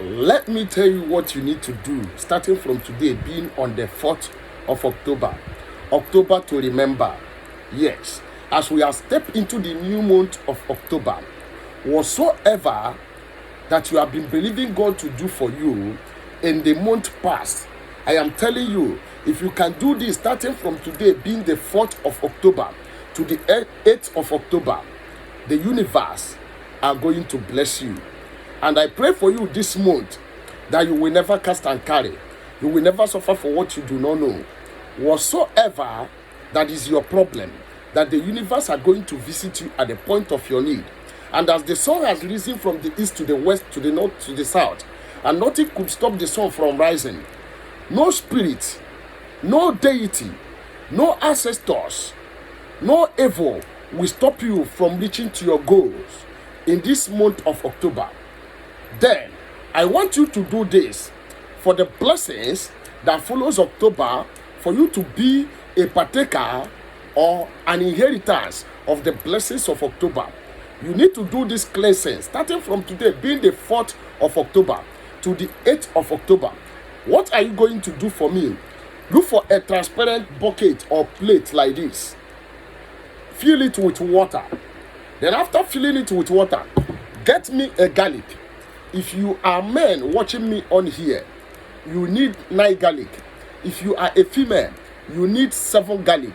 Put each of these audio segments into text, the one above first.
Let me tell you what you need to do starting from today, being on the 4th of October. October to remember. Yes, as we have stepped into the new month of October, whatsoever that you have been believing God to do for you in the month past, I am telling you, if you can do this starting from today, being the 4th of October to the 8th of October, the universe are going to bless you. And I pray for you this month that you will never cast and carry. You will never suffer for what you do not know. Whatsoever that is your problem, that the universe are going to visit you at the point of your need. And as the sun has risen from the east to the west, to the north, to the south, and nothing could stop the sun from rising. No spirit, no deity, no ancestors, no evil will stop you from reaching to your goals in this month of October. Then, I want you to do this for the blessings that follows October, for you to be a partaker or an inheritance of the blessings of October. You need to do this cleansing starting from today, being the 4th of October to the 8th of October. What are you going to do for me? Look for a transparent bucket or plate like this. Fill it with water. Then after filling it with water, get me a garlic. If you are men watching me on here, you need 9 garlic. If you are a female, you need 7 garlic.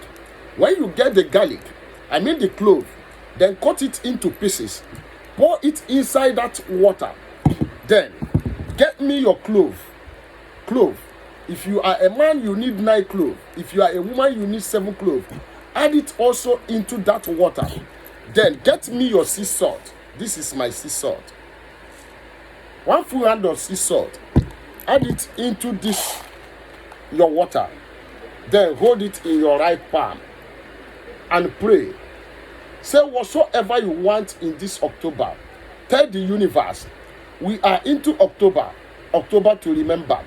When you get the garlic, I mean the clove, then cut it into pieces. Pour it inside that water. Then get me your clove. If you are a man, you need 9 cloves. If you are a woman, you need 7 cloves. Add it also into that water. Then get me your sea salt. This is my sea salt. 1 full hand of sea salt. Add it into this your water. Then hold it in your right palm and pray. Say whatsoever you want in this October. Tell the universe, we are into October. October to remember.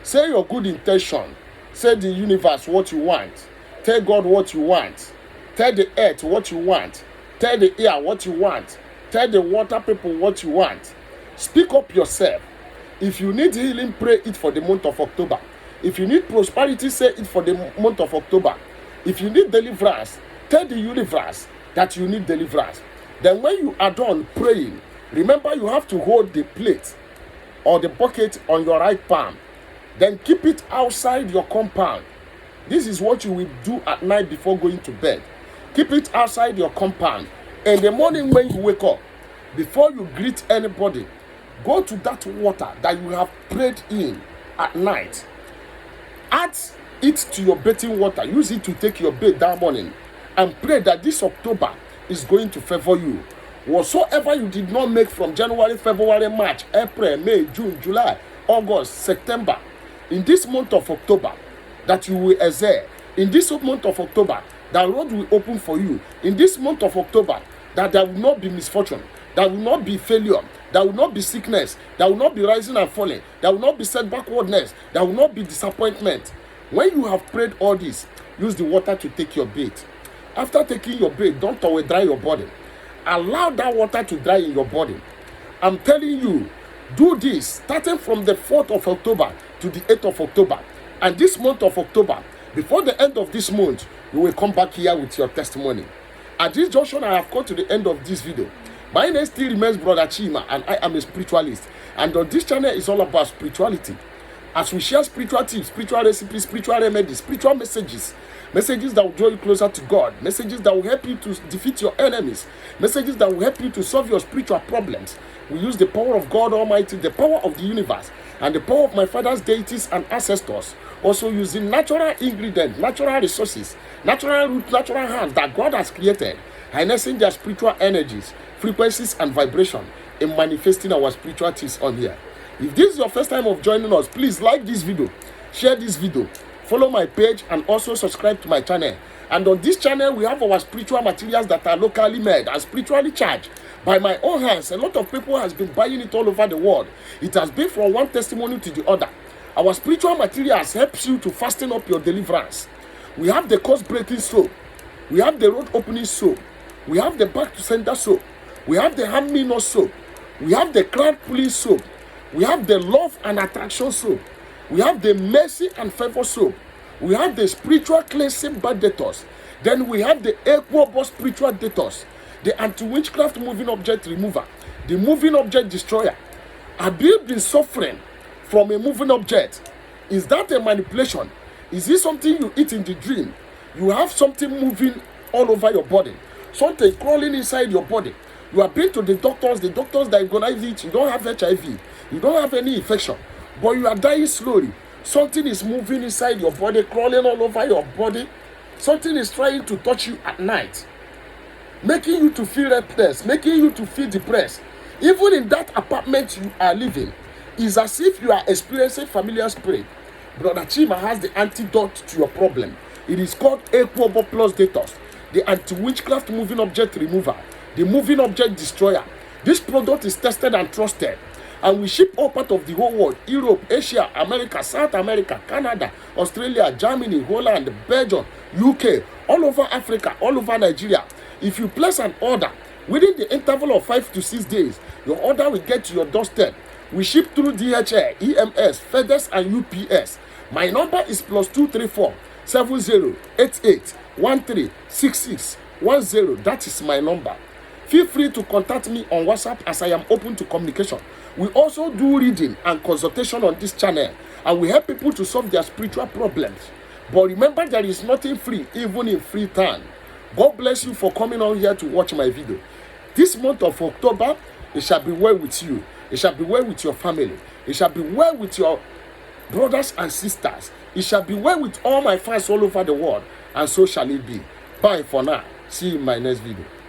Say your good intention. Say the universe what you want. Tell God what you want. Tell the earth what you want. Tell the air what you want. Tell the water people what you want. Speak up yourself. If you need healing, pray it for the month of October. If you need prosperity, say it for the month of October. If you need deliverance, tell the universe that you need deliverance. Then when you are done praying, remember you have to hold the plate or the bucket on your right palm. Then keep it outside your compound. This is what you will do at night before going to bed. Keep it outside your compound. In the morning when you wake up, before you greet anybody, go to that water that you have prayed in at night. Add it to your bathing water. Use it to take your bath that morning. And pray that this October is going to favor you. Whatsoever you did not make from January, February, March, April, May, June, July, August, September, in this month of October, that you will excel. In this month of October, the road will open for you. In this month of October, that there will not be misfortune, there will not be failure, there will not be sickness, there will not be rising and falling, there will not be set backwardness, there will not be disappointment. When you have prayed all this, use the water to take your bath. After taking your bath, don't always dry your body. Allow that water to dry in your body. I'm telling you, do this starting from the 4th of October to the 8th of October. And this month of October, before the end of this month, you will come back here with your testimony. At this junction, I have come to the end of this video. My name still remains Brother Chima, and I am a spiritualist. And on this channel is all about spirituality. As we share spiritual tips, spiritual recipes, spiritual remedies, spiritual messages, messages that will draw you closer to God, messages that will help you to defeat your enemies, messages that will help you to solve your spiritual problems. We use the power of God Almighty, the power of the universe, and the power of my father's deities and ancestors, also using natural ingredients, natural resources, natural roots, natural hands that God has created, harnessing their spiritual energies, frequencies, and vibration in manifesting our spiritual tips on here. If this is your first time of joining us, please like this video, share this video, follow my page, and also subscribe to my channel. And on this channel, we have our spiritual materials that are locally made and spiritually charged by my own hands. A lot of people has been buying it all over the world. It has been from one testimony to the other. Our spiritual materials helps you to fasten up your deliverance. We have the course breaking soap. We have the road opening soap. We have the back to center soap. We have the hand me not soap. We have the crown pulling soap. We have the love and attraction soap. We have the mercy and favor soap. We have the spiritual cleansing bad detox. Then we have the Equable spiritual detox, the anti-witchcraft moving object remover, the moving object destroyer. Have you been suffering from a moving object? Is that a manipulation? Is it something you eat in the dream? You have something moving all over your body, something crawling inside your body. You have been to the doctors diagnose it. You don't have HIV, you don't have any infection, but you are dying slowly. Something is moving inside your body, crawling all over your body. Something is trying to touch you at night, making you to feel restless, making you to feel depressed. Even in that apartment you are living, it's as if you are experiencing familiar spirit. Brother Chima has the antidote to your problem. It is called Equable Plus Detox, the anti-witchcraft moving object remover, the moving object destroyer. This product is tested and trusted, and we ship all part of the whole world: Europe, Asia, America, South America, Canada, Australia, Germany, Holland, Belgium, UK, all over Africa, all over Nigeria. If you place an order within the interval of 5 to 6 days, your order will get to your doorstep. We ship through DHL, EMS, FedEx, and UPS. My number is +234 7088 136610. That is my number. Feel free to contact me on WhatsApp, as I am open to communication. We also do reading and consultation on this channel, and we help people to solve their spiritual problems. But remember, there is nothing free, even in free time. God bless you for coming on here to watch my video. This month of October, it shall be well with you. It shall be well with your family. It shall be well with your brothers and sisters. It shall be well with all my fans all over the world. And so shall it be. Bye for now. See you in my next video.